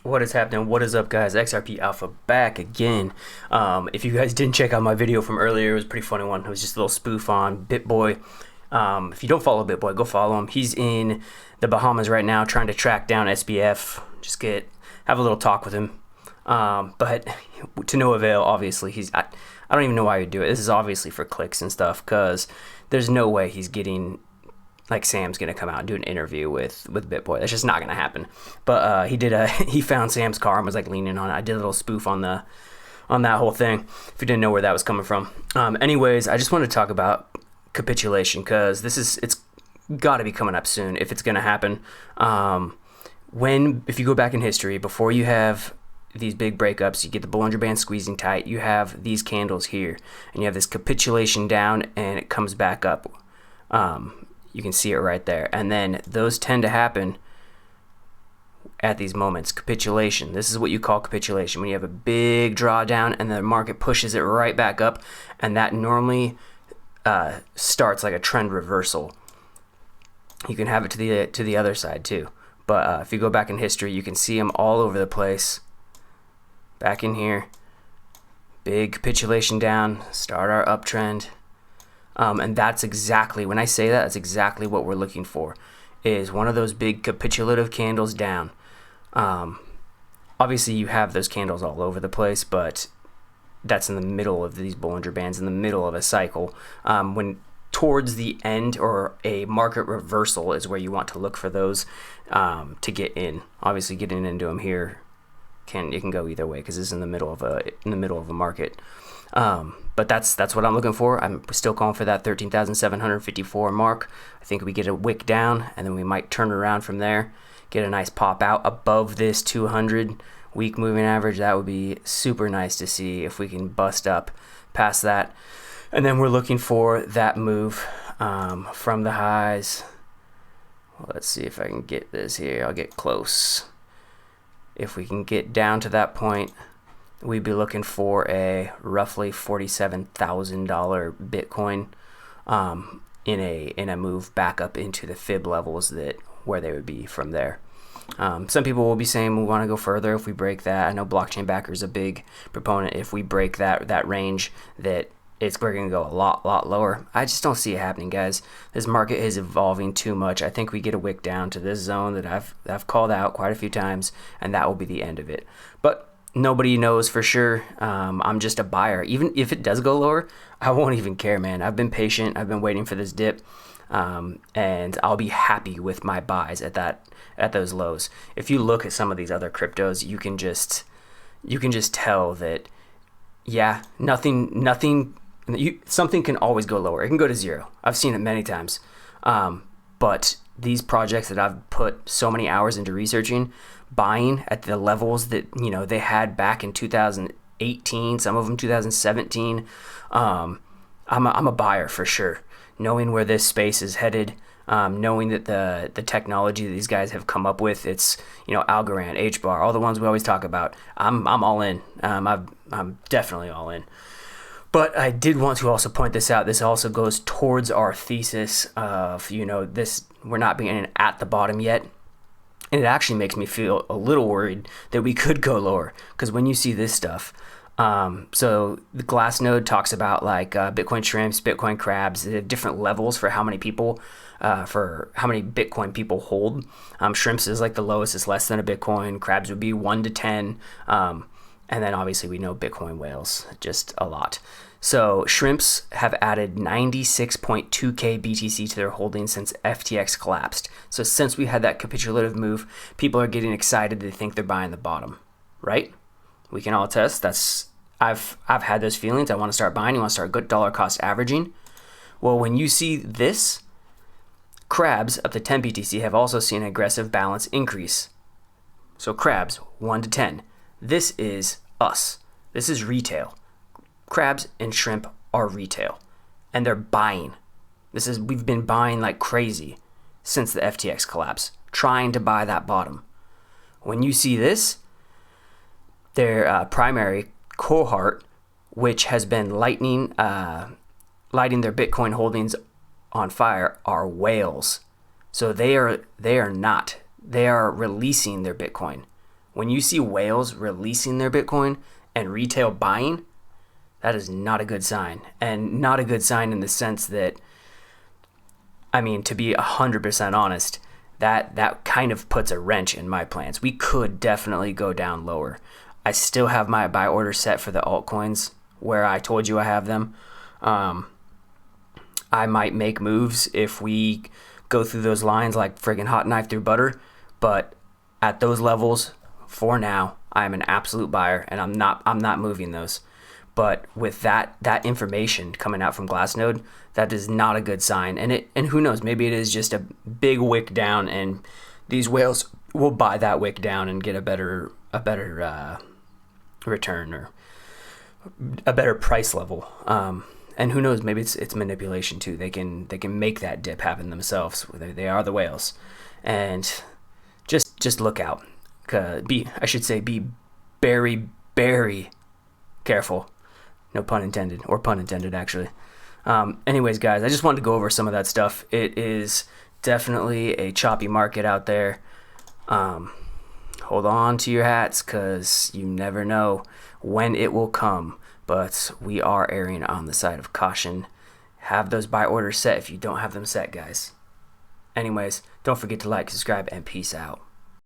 What is happening? What is up, guys? XRP Alpha back again. If you guys didn't check out my video from earlier, it was a pretty funny one. It was just a little spoof on BitBoy. If you don't follow BitBoy, go follow him. He's in the Bahamas right now trying to track down SBF. Have a little talk with him. But to no avail, obviously. I don't even know why you'd do it. This is obviously for clicks and stuff, because there's no way he's getting... like Sam's gonna come out and do an interview with BitBoy. That's just not gonna happen. But he found Sam's car and was like leaning on it. I did a little spoof on that whole thing, if you didn't know where that was coming from. Anyways, I just wanted to talk about capitulation, because it's got to be coming up soon if it's gonna happen. If you go back in history, before you have these big breakups, you get the Bollinger Band squeezing tight, you have these candles here, and you have this capitulation down, and it comes back up. You can see it right there. And then those tend to happen at these moments. Capitulation. This is what you call capitulation. When you have a big drawdown and the market pushes it right back up, and that normally starts like a trend reversal. You can have it to the other side too. But if you go back in history, you can see them all over the place. Back in here. Big capitulation down. Start our uptrend. And that's exactly, when I say that, that's exactly what we're looking for, is one of those big capitulative candles down. Obviously, you have those candles all over the place, but that's in the middle of these Bollinger Bands, in the middle of a cycle. When towards the end or a market reversal is where you want to look for those to get in. Obviously, getting into them here it can go either way, because it's in the middle of a market. But that's what I'm looking for. I'm still calling for that 13,754 mark. I think we get a wick down, and then we might turn around from there, get a nice pop out above this 200 week moving average. That would be super nice to see if we can bust up past that. And then we're looking for that move from the highs. Well, let's see if I can get this here. I'll get close. If we can get down to that point, we'd be looking for a roughly $47,000 Bitcoin in a move back up into the fib levels where they would be from there. Some people will be saying we want to go further if we break that. I know Blockchain Backer is a big proponent. If we break that range, we're going to go a lot lower. I just don't see it happening, guys. This market is evolving too much. I think we get a wick down to this zone that I've called out quite a few times, and that will be the end of it. But nobody knows for sure. I'm just a buyer. Even if it does go lower, I won't even care, man. I've been patient. I've been waiting for this dip, and I'll be happy with my buys at those lows. If you look at some of these other cryptos, you can just tell that, yeah, something can always go lower. It can go to zero. I've seen it many times. But these projects that I've put so many hours into researching, buying at the levels that they had back in 2018, some of them 2017, I'm a buyer for sure. Knowing where this space is headed, knowing that the technology that these guys have come up with, it's Algorand, HBAR, all the ones we always talk about. I'm all in. I'm definitely all in. But I did want to also point this out. This also goes towards our thesis of, this, we're not being at the bottom yet. And it actually makes me feel a little worried that we could go lower. Because when you see this stuff, so the Glassnode talks about like Bitcoin shrimps, Bitcoin crabs, different levels for how many Bitcoin people hold. Shrimps is like the lowest, it's less than a Bitcoin. Crabs would be 1 to 10. And then obviously we know Bitcoin whales, just a lot. So shrimps have added 96.2k BTC to their holdings since FTX collapsed. So since we had that capitulative move, people are getting excited. They think they're buying the bottom, right? We can all attest. I've had those feelings. I want to start buying. You want to start good dollar cost averaging. Well, when you see this, crabs up to 10 BTC have also seen an aggressive balance increase. So crabs 1 to 10. This is us. This is retail. Crabs and shrimp are retail, and they're buying. We've been buying like crazy since the FTX collapse, trying to buy that bottom. When you see this, their primary cohort, which has been lighting their Bitcoin holdings on fire, are whales. So they are releasing their Bitcoin. When you see whales releasing their Bitcoin and retail buying, that is not a good sign. And not a good sign in the sense that, I mean, to be 100% honest, that kind of puts a wrench in my plans. We could definitely go down lower. I still have my buy order set for the altcoins where I told you I have them. I might make moves if we go through those lines like friggin' hot knife through butter, but at those levels, for now, I'm an absolute buyer, and I'm not moving those. But with that information coming out from Glassnode, that is not a good sign. And who knows, maybe it is just a big wick down, and these whales will buy that wick down and get a better return or a better price level. And who knows, maybe it's manipulation too. They can make that dip happen themselves. They are the whales, and just look out. Be very, very careful. No pun intended, or pun intended actually. Anyways, guys, I just wanted to go over some of that stuff. It is definitely a choppy market out there. Hold on to your hats, because you never know when it will come. But we are erring on the side of caution. Have those buy orders set if you don't have them set, guys. Anyways, don't forget to like, subscribe, and peace out.